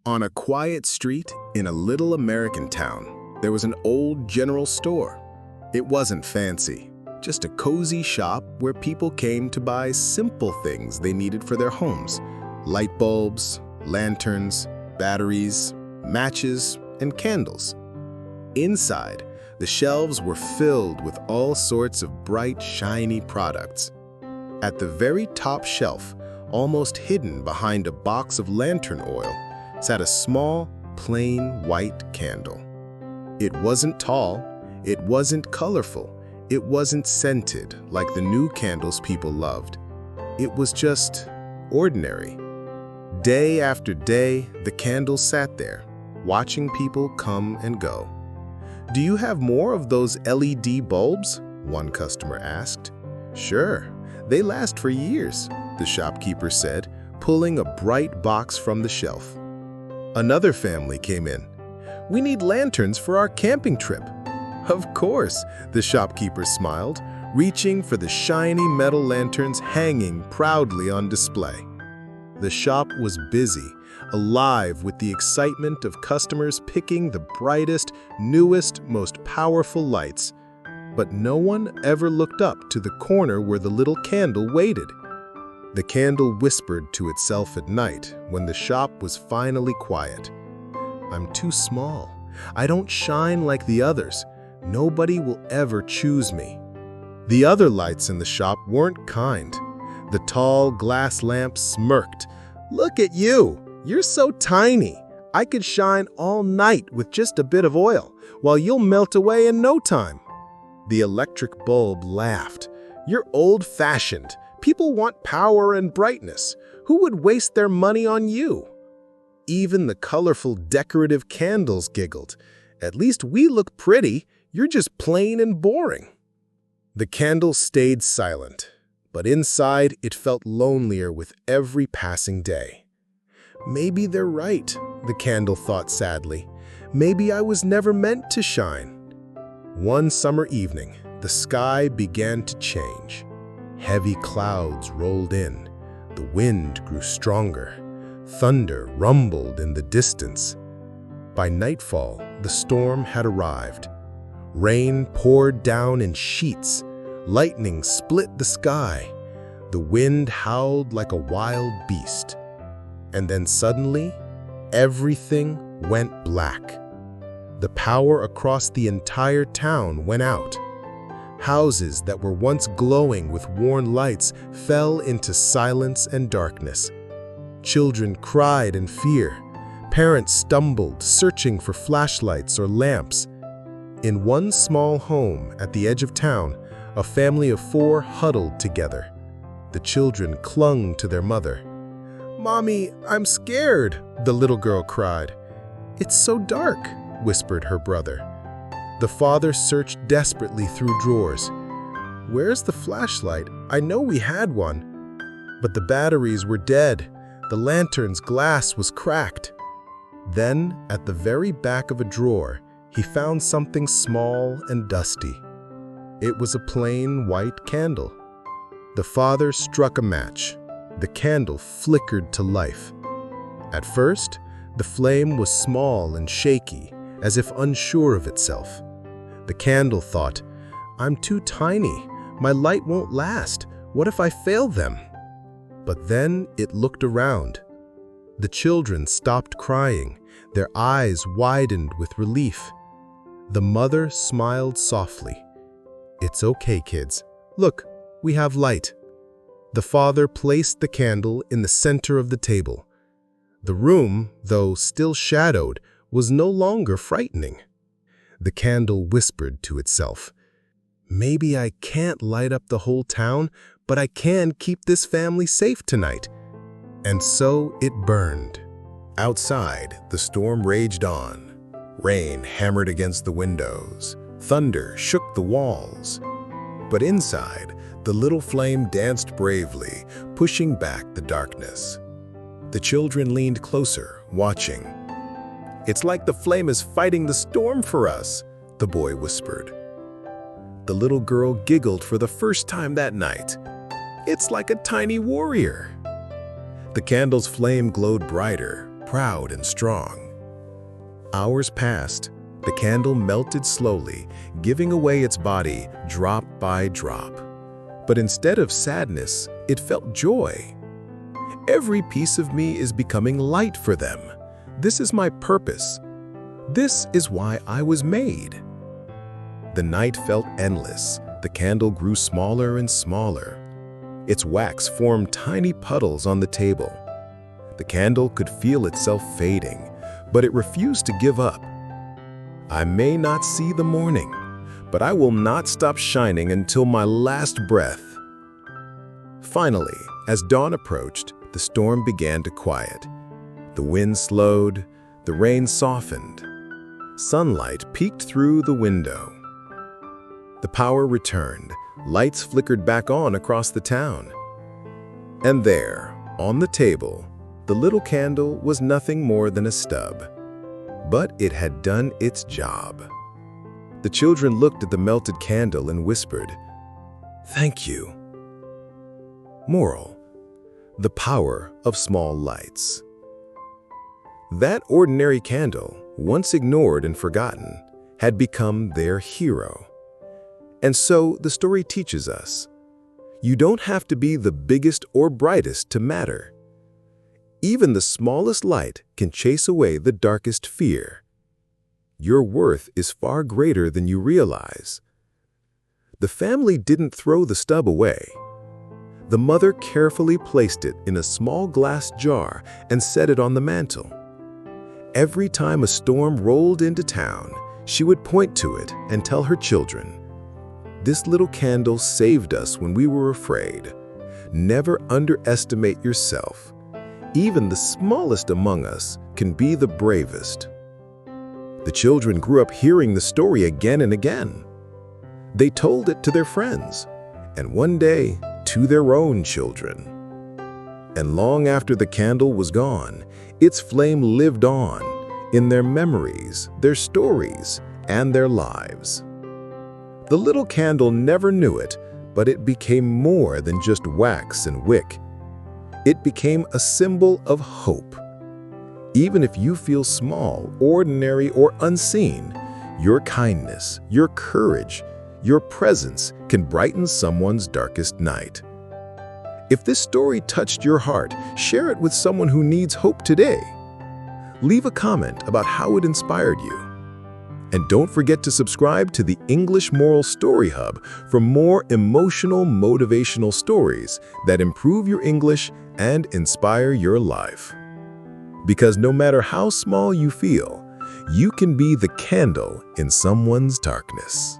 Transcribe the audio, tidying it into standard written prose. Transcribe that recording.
On a quiet street in a little American town, there was an old general store. It wasn't fancy, just a cozy shop where people came to buy simple things they needed for their homes: light bulbs, lanterns, batteries, matches, and candles. Inside, the shelves were filled with all sorts of bright, shiny products. At the very top shelf, almost hidden behind a box of lantern oil, sat a small, plain white candle. It wasn't tall, it wasn't colorful, it wasn't scented like the new candles people loved. It was just ordinary. Day after day, the candle sat there, watching people come and go. "Do you have more of those LED bulbs?" one customer asked. "Sure, they last for years," the shopkeeper said, pulling a bright box from the shelf. Another family came in. "We need lanterns for our camping trip." "Of course," the shopkeeper smiled, reaching for the shiny metal lanterns hanging proudly on display. The shop was busy, alive with the excitement of customers picking the brightest, newest, most powerful lights. But no one ever looked up to the corner where the little candle waited. The candle whispered to itself at night when the shop was finally quiet. "I'm too small. I don't shine like the others. Nobody will ever choose me." The other lights in the shop weren't kind. The tall glass lamp smirked. "Look at you! You're so tiny. I could shine all night with just a bit of oil, while you'll melt away in no time." The electric bulb laughed. "You're old-fashioned. People want power and brightness. Who would waste their money on you?" Even the colorful decorative candles giggled. "At least we look pretty. You're just plain and boring." The candle stayed silent, but inside it felt lonelier with every passing day. "Maybe they're right," the candle thought sadly. "Maybe I was never meant to shine." One summer evening, the sky began to change. Heavy clouds rolled in. The wind grew stronger. Thunder rumbled in the distance. By nightfall, the storm had arrived. Rain poured down in sheets. Lightning split the sky. The wind howled like a wild beast. And then suddenly, everything went black. The power across the entire town went out. Houses that were once glowing with worn lights fell into silence and darkness. Children cried in fear. Parents stumbled, searching for flashlights or lamps. In one small home at the edge of town, a family of 4 huddled together. The children clung to their mother. "Mommy, I'm scared," the little girl cried. "It's so dark," whispered her brother. The father searched desperately through drawers. "Where's the flashlight? I know we had one." But the batteries were dead. The lantern's glass was cracked. Then, at the very back of a drawer, he found something small and dusty. It was a plain white candle. The father struck a match. The candle flickered to life. At first, the flame was small and shaky, as if unsure of itself. The candle thought, "I'm too tiny. My light won't last. What if I fail them?" But then it looked around. The children stopped crying. Their eyes widened with relief. The mother smiled softly. "It's okay, kids. Look, we have light." The father placed the candle in the center of the table. The room, though still shadowed, was no longer frightening. The candle whispered to itself, "Maybe I can't light up the whole town, but I can keep this family safe tonight." And so it burned. Outside, the storm raged on. Rain hammered against the windows. Thunder shook the walls. But inside, the little flame danced bravely, pushing back the darkness. The children leaned closer, watching. "It's like the flame is fighting the storm for us," the boy whispered. The little girl giggled for the first time that night. "It's like a tiny warrior." The candle's flame glowed brighter, proud and strong. Hours passed. The candle melted slowly, giving away its body drop by drop. But instead of sadness, it felt joy. Every piece of me is becoming light for them. This is my purpose. This is why I was made. The night felt endless. The candle grew smaller and smaller. Its wax formed tiny puddles on the table. The candle could feel itself fading, but it refused to give up. I may not see the morning, but I will not stop shining until my last breath. Finally, as dawn approached, the storm began to quiet. The wind slowed, the rain softened. Sunlight peeked through the window. The power returned, lights flickered back on across the town. And there, on the table, the little candle was nothing more than a stub. But it had done its job. The children looked at the melted candle and whispered, "Thank you." Moral: the power of small lights. That ordinary candle, once ignored and forgotten, had become their hero. And so the story teaches us, you don't have to be the biggest or brightest to matter. Even the smallest light can chase away the darkest fear. Your worth is far greater than you realize. The family didn't throw the stub away. The mother carefully placed it in a small glass jar and set it on the mantel. Every time a storm rolled into town, she would point to it and tell her children, "This little candle saved us when we were afraid. Never underestimate yourself. Even the smallest among us can be the bravest." The children grew up hearing the story again and again. They told it to their friends, and one day to their own children. And long after the candle was gone, its flame lived on in their memories, their stories, and their lives. The little candle never knew it, but it became more than just wax and wick. It became a symbol of hope. Even if you feel small, ordinary, or unseen, your kindness, your courage, your presence can brighten someone's darkest night. If this story touched your heart, share it with someone who needs hope today. Leave a comment about how it inspired you. And don't forget to subscribe to the English Moral Story Hub for more emotional, motivational stories that improve your English and inspire your life. Because no matter how small you feel, you can be the candle in someone's darkness.